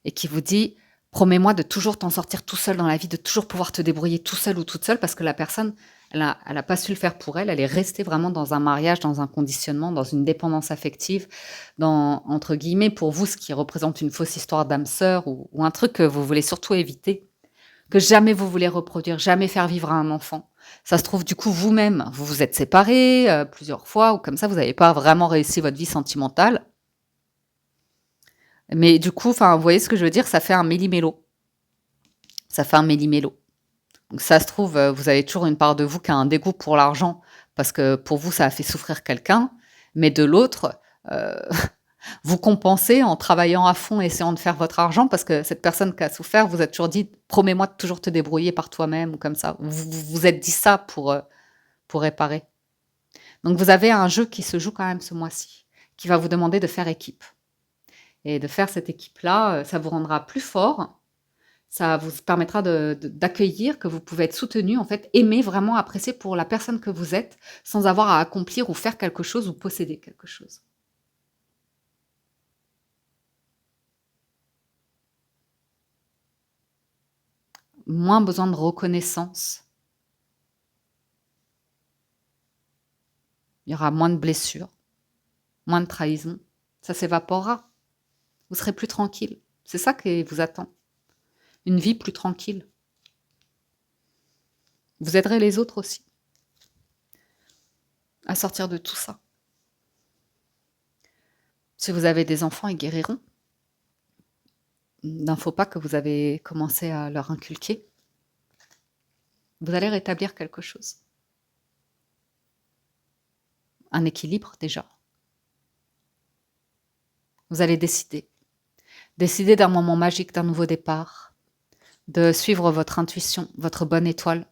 et qui vous dit promets-moi de toujours t'en sortir tout seul dans la vie, de toujours pouvoir te débrouiller tout seul ou toute seule parce que la personne, elle a pas su le faire pour elle. Elle est restée vraiment dans un mariage, dans un conditionnement, dans une dépendance affective, dans, entre guillemets, pour vous, ce qui représente une fausse histoire d'âme sœur ou un truc que vous voulez surtout éviter, que jamais vous voulez reproduire, jamais faire vivre à un enfant. Ça se trouve, du coup, vous-même, vous vous êtes séparés plusieurs fois ou comme ça, vous n'avez pas vraiment réussi votre vie sentimentale. Mais du coup, vous voyez ce que je veux dire, ça fait un méli-mélo. Ça fait un méli-mélo. Donc ça se trouve, vous avez toujours une part de vous qui a un dégoût pour l'argent, parce que pour vous, ça a fait souffrir quelqu'un, mais de l'autre, vous compensez en travaillant à fond, essayant de faire votre argent, parce que cette personne qui a souffert, vous a toujours dit, promets-moi de toujours te débrouiller par toi-même, ou comme ça. Vous êtes dit ça pour réparer. Donc vous avez un jeu qui se joue quand même ce mois-ci, qui va vous demander de faire équipe. Et de faire cette équipe-là, ça vous rendra plus fort, ça vous permettra d'accueillir que vous pouvez être soutenu, en fait, aimer, vraiment apprécier pour la personne que vous êtes, sans avoir à accomplir ou faire quelque chose ou posséder quelque chose. Moins besoin de reconnaissance. Il y aura moins de blessures, moins de trahison. Ça s'évaporera. Vous serez plus tranquille. C'est ça qui vous attend. Une vie plus tranquille. Vous aiderez les autres aussi à sortir de tout ça. Si vous avez des enfants, ils guériront d'un faux pas que vous avez commencé à leur inculquer. Vous allez rétablir quelque chose. Un équilibre déjà. Vous allez décider. Décider d'un moment magique, d'un nouveau départ, de suivre votre intuition, votre bonne étoile.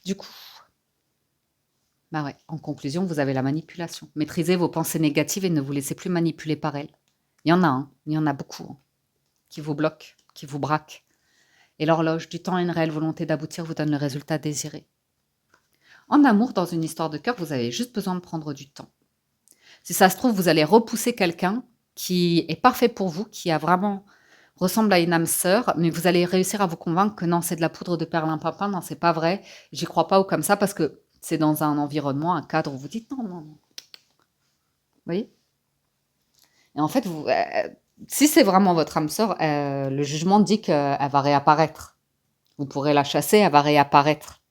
Du coup, bah ouais, en conclusion, vous avez la manipulation. Maîtrisez vos pensées négatives et ne vous laissez plus manipuler par elles. Il y en a, hein, il y en a beaucoup, hein, qui vous bloquent, qui vous braquent. Et l'horloge du temps et une réelle volonté d'aboutir vous donne le résultat désiré. En amour, dans une histoire de cœur, vous avez juste besoin de prendre du temps. Si ça se trouve, vous allez repousser quelqu'un qui est parfait pour vous, qui a vraiment ressemble à une âme sœur, mais vous allez réussir à vous convaincre que non, c'est de la poudre de perlimpinpin, non, c'est pas vrai, j'y crois pas ou comme ça, parce que c'est dans un environnement, un cadre où vous dites non, non, non. Vous voyez? Et en fait, si c'est vraiment votre âme sœur, le jugement dit qu'elle va réapparaître. Vous pourrez la chasser, elle va réapparaître.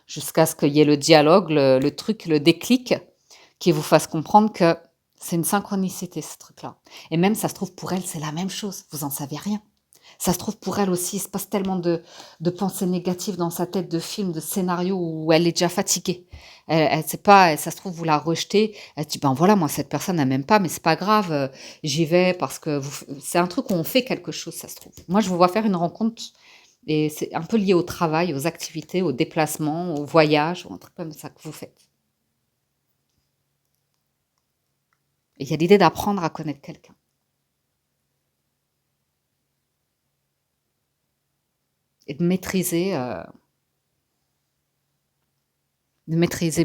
Jusqu'à ce qu'il y ait le dialogue, le truc, le déclic, qui vous fasse comprendre que c'est une synchronicité, ce truc-là. Et même, ça se trouve, pour elle, c'est la même chose. Vous en savez rien. Ça se trouve, pour elle aussi, il se passe tellement de pensées négatives dans sa tête, de films, de scénarios où elle est déjà fatiguée. Elle sait pas, ça se trouve, vous la rejetez. Elle se dit, ben voilà, moi, cette personne, elle m'aime pas, mais c'est pas grave, j'y vais parce que c'est un truc où on fait quelque chose, ça se trouve. Moi, je vous vois faire une rencontre et c'est un peu lié au travail, aux activités, aux déplacements, au voyage, ou un truc comme ça que vous faites. Et il y a l'idée d'apprendre à connaître quelqu'un. Et de maîtriser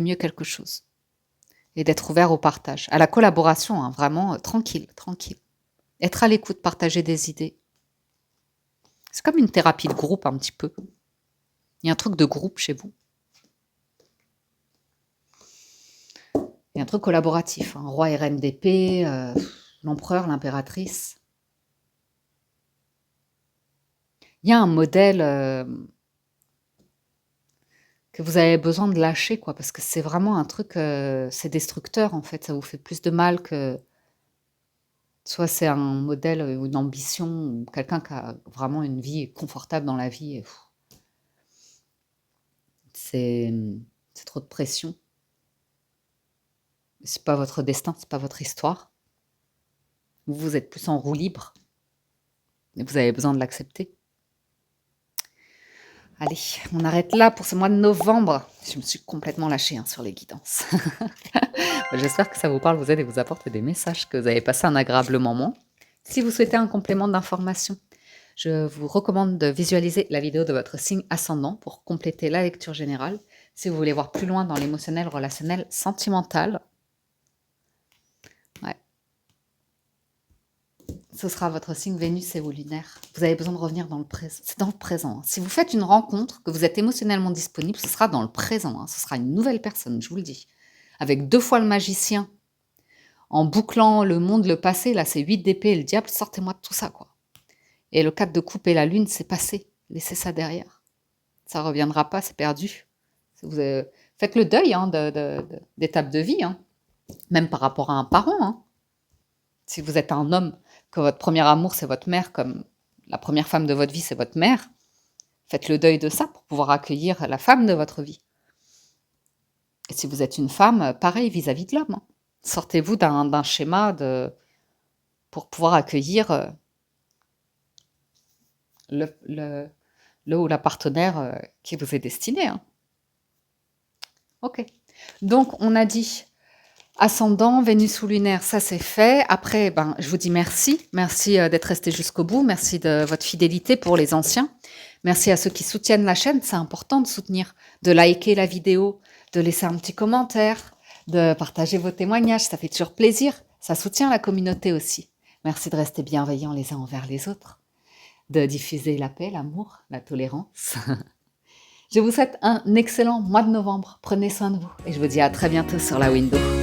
mieux quelque chose. Et d'être ouvert au partage. À la collaboration, hein, vraiment tranquille, tranquille. Être à l'écoute, partager des idées. C'est comme une thérapie de groupe un petit peu. Il y a un truc de groupe chez vous. Il y a un truc collaboratif. Hein. Roi et reine d'épée, l'empereur, l'impératrice. Il y a un modèle que vous avez besoin de lâcher, quoi, parce que c'est vraiment un truc, c'est destructeur, en fait. Ça vous fait plus de mal que... Soit c'est un modèle ou une ambition, ou quelqu'un qui a vraiment une vie confortable dans la vie. C'est trop de pression. C'est pas votre destin, c'est pas votre histoire. Vous êtes plus en roue libre. Et vous avez besoin de l'accepter. Allez, on arrête là pour ce mois de novembre. Je me suis complètement lâchée hein, sur les guidances. J'espère que ça vous parle, vous aide et vous apporte des messages, que vous avez passé un agréable moment. Si vous souhaitez un complément d'information, je vous recommande de visualiser la vidéo de votre signe ascendant pour compléter la lecture générale. Si vous voulez voir plus loin dans l'émotionnel, relationnel, sentimental, ouais. Ce sera votre signe Vénus et ou lunaire. Vous avez besoin de revenir dans le présent. C'est dans le présent. Hein. Si vous faites une rencontre, que vous êtes émotionnellement disponible, ce sera dans le présent. Hein. Ce sera une nouvelle personne, je vous le dis. Avec 2 fois le magicien, en bouclant le monde, le passé, là c'est 8 d'épée et le diable, sortez-moi de tout ça, quoi. Et le 4 de coupe et la lune, c'est passé. Laissez ça derrière. Ça ne reviendra pas, c'est perdu. Faites le deuil hein, d'étapes de vie, hein. Même par rapport à un parent. Hein. Si vous êtes un homme, que votre premier amour, c'est votre mère, comme la première femme de votre vie, c'est votre mère, faites le deuil de ça pour pouvoir accueillir la femme de votre vie. Et si vous êtes une femme, pareil vis-à-vis de l'homme. Hein. Sortez-vous d'un schéma pour pouvoir accueillir le ou la partenaire qui vous est destiné. Hein. Ok. Donc, on a dit ascendant, Vénus ou lunaire, ça c'est fait. Après, je vous dis merci. Merci d'être resté jusqu'au bout. Merci de votre fidélité pour les anciens. Merci à ceux qui soutiennent la chaîne. C'est important de soutenir, de liker la vidéo, de laisser un petit commentaire, de partager vos témoignages. Ça fait toujours plaisir. Ça soutient la communauté aussi. Merci de rester bienveillants les uns envers les autres, de diffuser la paix, l'amour, la tolérance. Je vous souhaite un excellent mois de novembre. Prenez soin de vous et je vous dis à très bientôt sur la window.